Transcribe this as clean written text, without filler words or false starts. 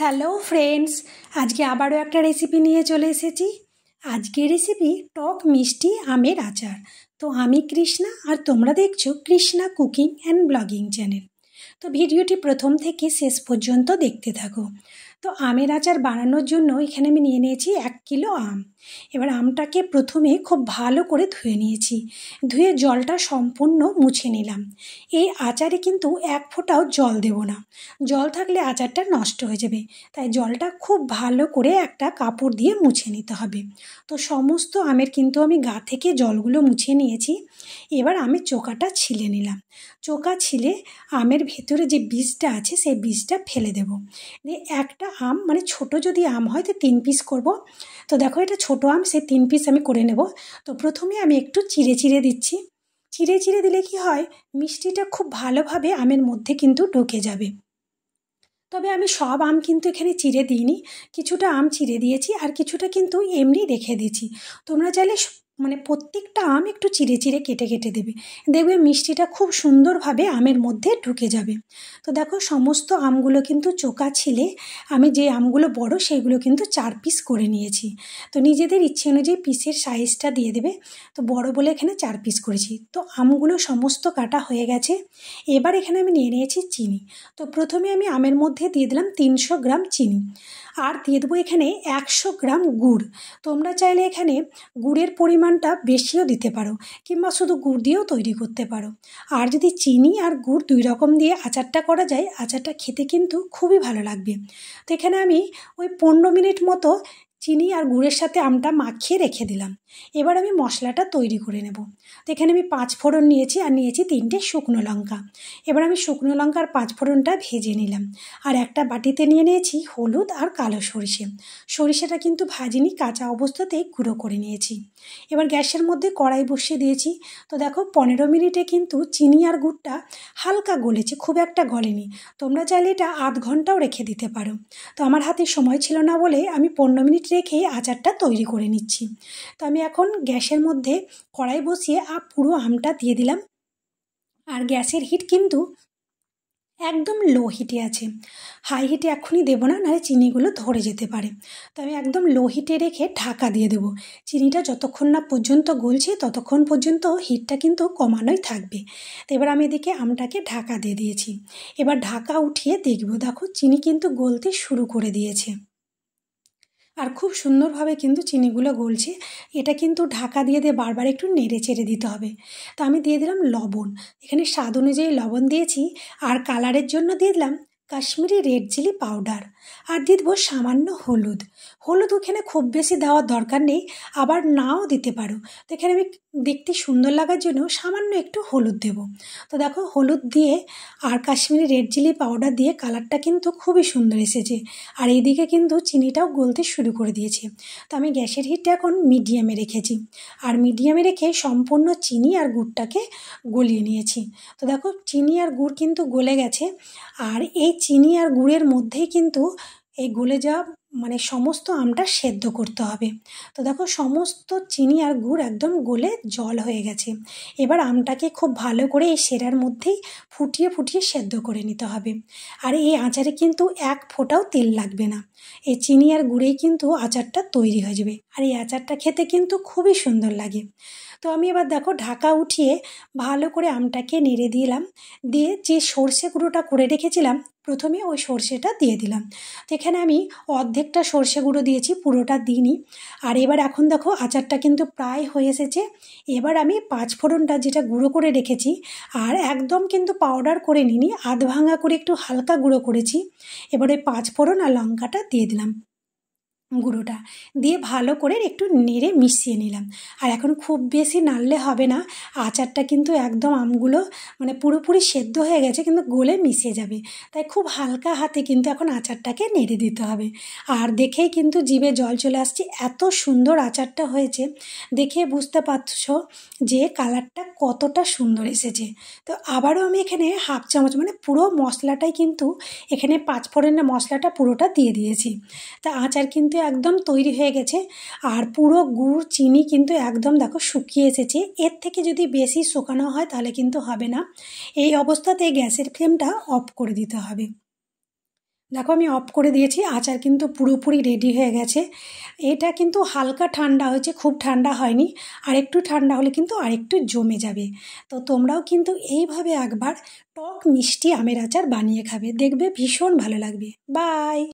Hello friends, আজকে আবারও একটা রেসিপি নিয়ে চলে এসেছি। আজকের রেসিপি টক মিষ্টি আমের আচার। তো আমি কৃষ্ণা আর তোমরা দেখছো Krishna cooking and blogging channel. তো ভিডিওটি প্রথম থেকে শেষ পর্যন্ত দেখতে থাকো। তো আমের আচার বানানোর জন্য এখানে আমি নিয়ে নিয়েছি 1 কিলো আম। এবার আমটাকে প্রথমে খুব ভালো করে ধুয়ে নিয়েছি, ধুয়ে জলটা সম্পূর্ণ মুছে নিলাম। এই আচারে কিন্তু 1 ফোঁটাও জল দেব না, জল থাকলে আচারটা নষ্ট হয়ে যাবে, তাই জলটা খুব ভালো করে একটা কাপড় দিয়ে মুছে নিতে হবে। তো সমস্ত আমের কিন্তু আমি গা থেকে জলগুলো মুছে নিয়েছি। এবার আমি চোকাটা ছিলে নিলাম। চোকা ছিলে আমের ভেতরে যে বীজটা আছে সেই বীজটা ফেলে দেব। দিয়ে একটা আম, মানে ছোট যদি আম হয় তো 3 পিস করব। তো দেখো এটা ছোট আম, সেই 3 পিস আমি করে নেব। তো প্রথমে আমি একটু চিড়ে চিড়ে দিচ্ছি। চিড়ে চিড়ে দিলে কি হয়, মিষ্টিটা খুব ভালোভাবে আমের মধ্যে কিন্তু ঢুকে যাবে। তবে আমি সব আম কিন্তু এখানে চিড়ে দিইনি, কিছুটা আম চিড়ে দিয়েছি আর কিছুটা কিন্তু এমনি রেখে দিয়েছি। তোমরা চাইলে মানে প্রত্যেকটা আম একটু চিড়ে চিড়ে কেটে কেটে দেবে, দেখবে মিষ্টিটা খুব সুন্দরভাবে আমের মধ্যে ঢুকে যাবে। তো দেখো সমস্ত আমগুলো কিন্তু চোকা ছিলে আমি যে আমগুলো বড় সেইগুলো কিন্তু 4 পিস করে নিয়েছি। তো নিজেদের ইচ্ছে অনুযায়ী পিসের সাইজটা দিয়ে দেবে। তো বড় বলে এখানে 4 পিস করেছি। তো আমগুলো সমস্ত কাটা হয়ে গেছে। এবার এখানে আমি নিয়ে নিয়েছি চিনি। তো প্রথমে আমি আমের মধ্যে দিয়ে দিলাম 300 গ্রাম চিনি, আর দিয়ে দেবো এখানে 100 গ্রাম গুড়। তোমরা চাইলে এখানে গুড়ের পরিমাণটা বেশিও দিতে পারো, কিংবা শুধু গুড় দিয়েও তৈরি করতে পারো। আর যদি চিনি আর গুড় 2 রকম দিয়ে আচারটা করা যায়, আচারটা খেতে কিন্তু খুবই ভালো লাগবে। তো এখানে আমি ওই 15 মিনিট মতো চিনি আর গুড়ের সাথে আমটা মাখিয়ে রেখে দিলাম। এবার আমি মশলাটা তৈরি করে নেব। তো এখানে আমি 5 ফোড়ন নিয়েছি আর নিয়েছি 3টে শুকনো লঙ্কা। এবার আমি শুকনো লঙ্কা আর 5 ফোড়নটা ভেজে নিলাম। আর একটা বাটিতে নিয়ে নিয়েছি হলুদ আর কালো সরিষে। সরিষাটা কিন্তু ভাজিনি, কাঁচা অবস্থাতেই গুঁড়ো করে নিয়েছি। এবার গ্যাসের মধ্যে কড়াই বসিয়ে দিয়েছি। তো দেখো 15 মিনিটে কিন্তু চিনি আর গুড়টা হালকা গলেছে, খুব একটা গলেনি। তোমরা চাইলে এটা আধ ঘন্টাও রেখে দিতে পারো। তো আমার হাতে সময় ছিল না বলে আমি 15 মিনিট রেখে আচারটা তৈরি করে নিচ্ছি। তো আমি এখন গ্যাসের মধ্যে কড়াই বসিয়ে পুরো আমটা দিয়ে দিলাম। আর গ্যাসের হিট কিন্তু একদম লো হিটে আছে, হাই হিটে এখনই দেবো না, নাহলে চিনিগুলো ধরে যেতে পারে। তো আমি একদম লো হিটে রেখে ঢাকা দিয়ে দেবো। চিনিটা যতক্ষণ না পর্যন্ত গলছে ততক্ষণ পর্যন্ত হিটটা কিন্তু কমানোই থাকবে। তো এবার আমি এদিকে আমটাকে ঢাকা দিয়ে দিয়েছি। এবার ঢাকা উঠিয়ে দেখব, দেখো চিনি কিন্তু গলতে শুরু করে দিয়েছে, আর খুব সুন্দরভাবে কিন্তু চিনিগুলো গলছে। এটা কিন্তু ঢাকা দিয়ে বারবার একটু নেড়ে চেড়ে দিতে হবে। তো আমি দিয়ে দিলাম লবণ, এখানে স্বাদ অনুযায়ী লবণ দিয়েছি। আর কালারের জন্য দিয়ে দিলাম কাশ্মীরি রেড চিলি পাউডার। আর দিয়ে দেবো সামান্য হলুদ। হলুদ ওখানে খুব বেশি দেওয়ার দরকার নেই, আবার নাও দিতে পারো। তো এখানে আমি দেখতে সুন্দর লাগার জন্য সামান্য একটু হলুদ দেব। তো দেখো হলুদ দিয়ে আর কাশ্মীরি রেড চিলি পাউডার দিয়ে কালারটা কিন্তু খুবই সুন্দর এসেছে। আর এইদিকে কিন্তু চিনিটাও গলতে শুরু করে দিয়েছে। তো আমি গ্যাসের হিটটা এখন মিডিয়ামে রেখেছি, আর মিডিয়ামে রেখে সম্পূর্ণ চিনি আর গুড়টাকে গলিয়ে নিয়েছি। তো দেখো চিনি আর গুড় কিন্তু গলে গেছে। আর এই চিনি আর গুড়ের মধ্যেই কিন্তু এই গলে যাওয়া, মানে সমস্ত আমটা সেদ্ধ করতে হবে। তো দেখো সমস্ত চিনি আর গুড় একদম গলে জল হয়ে গেছে। এবার আমটাকে খুব ভালো করে এই সেরার মধ্যেই ফুটিয়ে ফুটিয়ে সেদ্ধ করে নিতে হবে। আর এই আচারে কিন্তু 1 ফোঁটাও তেল লাগবে না, এই চিনি আর গুড়েই কিন্তু আচারটা তৈরি হয়ে যাবে। আর এই আচারটা খেতে কিন্তু খুবই সুন্দর লাগে। তো আমি এবার দেখো ঢাকা উঠিয়ে ভালো করে আমটাকে নেড়ে দিলাম। দিয়ে যে সর্ষে গুঁড়োটা করে রেখেছিলাম, প্রথমে ওই সর্ষেটা দিয়ে দিলাম। তো এখানে আমি অর্ধেকটা সর্ষে গুঁড়ো দিয়েছি, পুরোটা দিইনি। আর এবার এখন দেখো আচারটা কিন্তু প্রায় হয়ে এসেছে। এবার আমি 5 ফোড়নটা যেটা গুঁড়ো করে রেখেছি, আর একদম কিন্তু পাউডার করে নিইনি, আধ ভাঙা করে একটু হালকা গুঁড়ো করেছি। এবারে 5 ফোড়ন আর লঙ্কাটা দিয়ে দিলাম, গুঁড়োটা দিয়ে ভালো করে একটু নেড়ে মিশিয়ে নিলাম। আর এখন খুব বেশি নাড়লে হবে না, আচারটা কিন্তু একদম আমগুলো মানে পুরোপুরি সেদ্ধ হয়ে গেছে, কিন্তু গলে মিশে যাবে। তাই খুব হালকা হাতে কিন্তু এখন আচারটাকে নেড়ে দিতে হবে। আর দেখেই কিন্তু জিভে জল চলে আসছে, এত সুন্দর আচারটা হয়েছে। দেখে বুঝতে পারছো যে কালারটা কতটা সুন্দর এসেছে। তো আবারও আমি এখানে হাফ চামচ, মানে পুরো মশলাটাই কিন্তু এখানে 5 ফোড়নের মশলাটা পুরোটা দিয়ে দিয়েছি। তা আচার কিন্তু একদম তৈরি হয়ে গেছে। আর পুরো গুড় চিনি কিন্তু একদম দেখো শুকিয়ে এসেছে। এর থেকে যদি বেশি শুকানো হয় তাহলে কিন্তু হবে না। এই অবস্থাতে গ্যাসের ফ্লেমটা অফ করে দিতে হবে। দেখো আমি অফ করে দিয়েছি, আচার কিন্তু পুরোপুরি রেডি হয়ে গেছে। এটা কিন্তু হালকা ঠান্ডা হয়েছে, খুব ঠান্ডা হয়নি, আর একটু ঠান্ডা হলে কিন্তু আরেকটু জমে যাবে। তো তোমরাও কিন্তু এইভাবে একবার টক মিষ্টি আমের আচার বানিয়ে খাবে, দেখবে ভীষণ ভালো লাগবে। বাই।